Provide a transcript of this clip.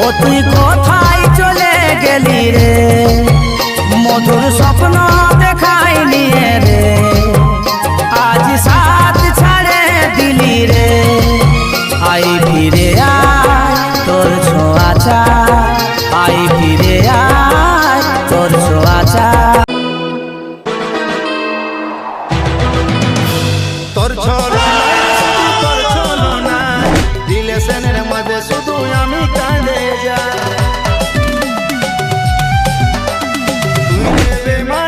ও তুই কোথায় চলে গেলি রে, মধুর স্বপ্ন দেখাই নিয়ে রে, আজ সাথ ছাড়ে দিলি রে। আই ফিরে আয় তোর ছোঁয়া চাই, আই ফিরে আয় তোর ছোঁয়া চাই। তোর ছলনা রিলেশনের মধ্যে শুধু আমি কাঁদে যাই, তুই বেমান